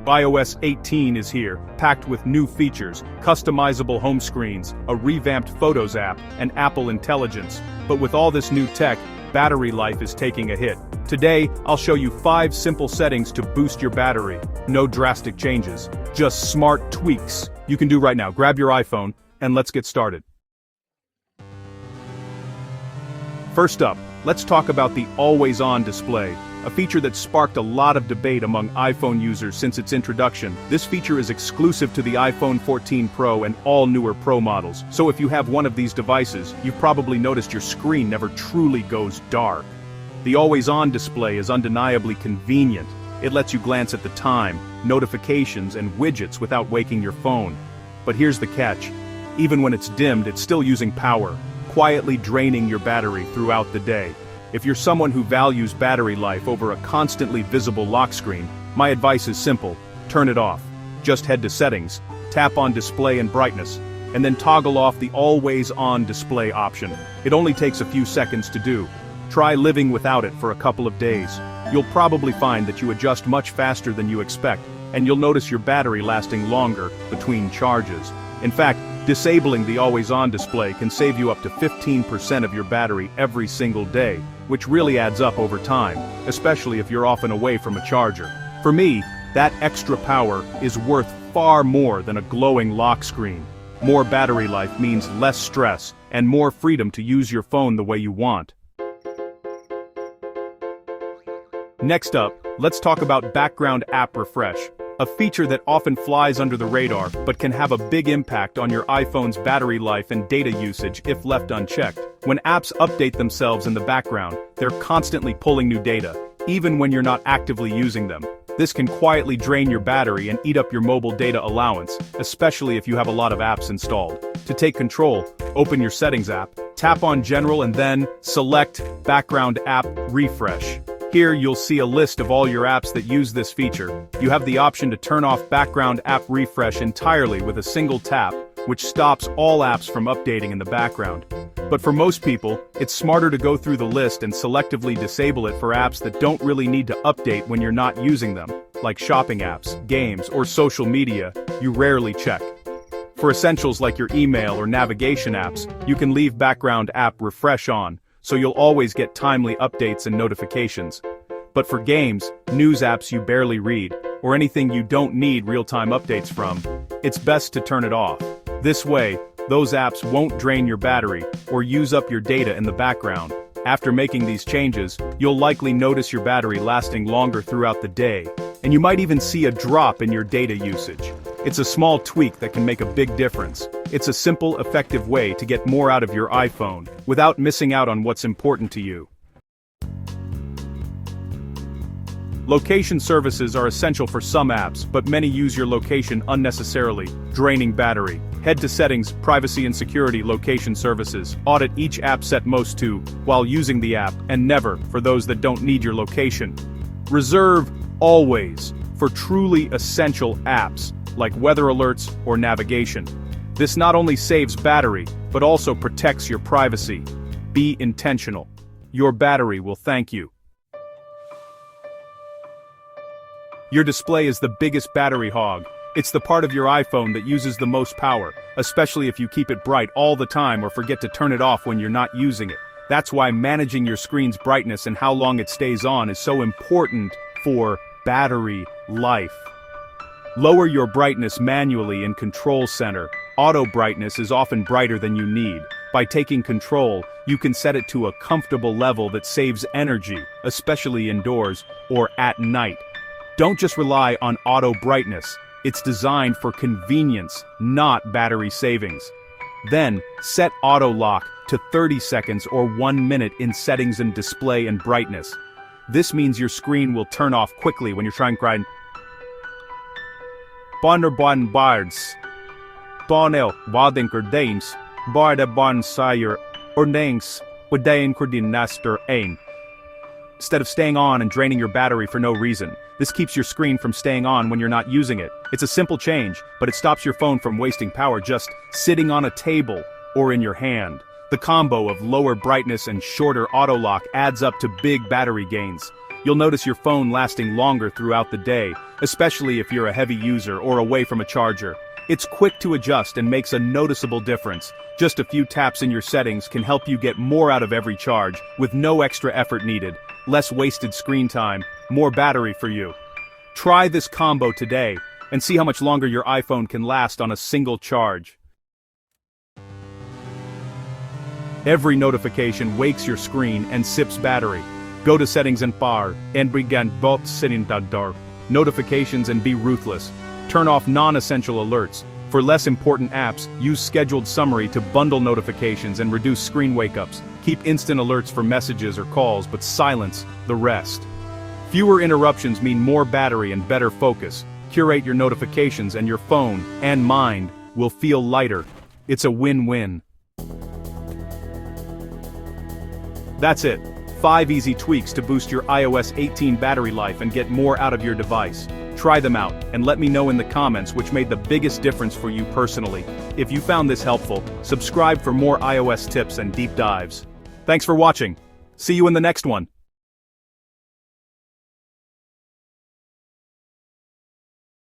iOS 18 is here, packed with new features, customizable home screens, a revamped Photos app, and Apple Intelligence. But with all this new tech, battery life is taking a hit. Today, I'll show you 5 simple settings to boost your battery. No drastic changes, just smart tweaks you can do right now. Grab your iPhone, and let's get started. First up, let's talk about the always-on display, a feature that sparked a lot of debate among iPhone users since its introduction. This feature is exclusive to the iPhone 14 Pro and all newer Pro models, so if you have one of these devices, you've probably noticed your screen never truly goes dark. The always-on display is undeniably convenient. It lets you glance at the time, notifications, and widgets without waking your phone. But here's the catch. Even when it's dimmed, it's still using power, quietly draining your battery throughout the day. If you're someone who values battery life over a constantly visible lock screen, my advice is simple: turn it off. Just head to Settings, tap on Display and Brightness, and then toggle off the always-on display option. It only takes a few seconds to do. Try living without it for a couple of days. You'll probably find that you adjust much faster than you expect, and you'll notice your battery lasting longer between charges. In fact, disabling the always-on display can save you up to 15% of your battery every single day, which really adds up over time, especially if you're often away from a charger. For me, that extra power is worth far more than a glowing lock screen. More battery life means less stress and more freedom to use your phone the way you want. Next up, let's talk about background app refresh, a feature that often flies under the radar but can have a big impact on your iPhone's battery life and data usage if left unchecked. When apps update themselves in the background, they're constantly pulling new data, even when you're not actively using them. This can quietly drain your battery and eat up your mobile data allowance, especially if you have a lot of apps installed. To take control, open your Settings app, tap on General and then select Background App Refresh. Here you'll see a list of all your apps that use this feature. You have the option to turn off background app refresh entirely with a single tap, which stops all apps from updating in the background. But for most people, it's smarter to go through the list and selectively disable it for apps that don't really need to update when you're not using them, like shopping apps, games, or social media you rarely check. For essentials like your email or navigation apps, you can leave background app refresh on, so you'll always get timely updates and notifications. But for games, news apps you barely read, or anything you don't need real-time updates from, it's best to turn it off. This way, those apps won't drain your battery or use up your data in the background. After making these changes, you'll likely notice your battery lasting longer throughout the day, and you might even see a drop in your data usage. It's a small tweak that can make a big difference. It's a simple, effective way to get more out of your iPhone, without missing out on what's important to you. Location services are essential for some apps, but many use your location unnecessarily, draining battery. Head to Settings, Privacy and Security, Location Services. Audit each app set most to while using the app, and never for those that don't need your location. Reserve always for truly essential apps, like weather alerts or navigation. This not only saves battery, but also protects your privacy. Be intentional. Your battery will thank you. Your display is the biggest battery hog. It's the part of your iPhone that uses the most power, especially if you keep it bright all the time or forget to turn it off when you're not using it. That's why managing your screen's brightness and how long it stays on is so important for battery life. Lower your brightness manually in Control Center. Auto brightness is often brighter than you need. By taking control, you can set it to a comfortable level that saves energy, especially indoors or at night. Don't just rely on auto brightness. It's designed for convenience, not battery savings. Then, set auto lock to 30 seconds or 1 minute in Settings and Display and Brightness. This means your screen will turn off quickly when you're trying to grind. Bonnerbon bards. Bonel wadinker dames. Barda bon sire. Or nangs. Wadain kurdin naster ain. Instead of staying on and draining your battery for no reason. This keeps your screen from staying on when you're not using it. It's a simple change, but it stops your phone from wasting power just sitting on a table or in your hand. The combo of lower brightness and shorter auto lock adds up to big battery gains. you'll notice your phone lasting longer throughout the day, especially if you're a heavy user or away from a charger. It's quick to adjust and makes a noticeable difference. Just a few taps in your settings can help you get more out of every charge, with no extra effort needed. Less wasted screen time, more battery for you. Try this combo today, and see how much longer your iPhone can last on a single charge. Every notification wakes your screen and sips battery. Go to settings and power, and begin both setting dark notifications and be ruthless. Turn off non-essential alerts. For less important apps, use scheduled summary to bundle notifications and reduce screen wake-ups. Keep instant alerts for messages or calls, but silence the rest. Fewer interruptions mean more battery and better focus. Curate your notifications and your phone and mind will feel lighter. It's a win-win. That's it. 5 easy tweaks to boost your iOS 18 battery life and get more out of your device. Try them out, and let me know in the comments which made the biggest difference for you personally. If you found this helpful, subscribe for more iOS tips and deep dives. Thanks for watching. See you in the next one.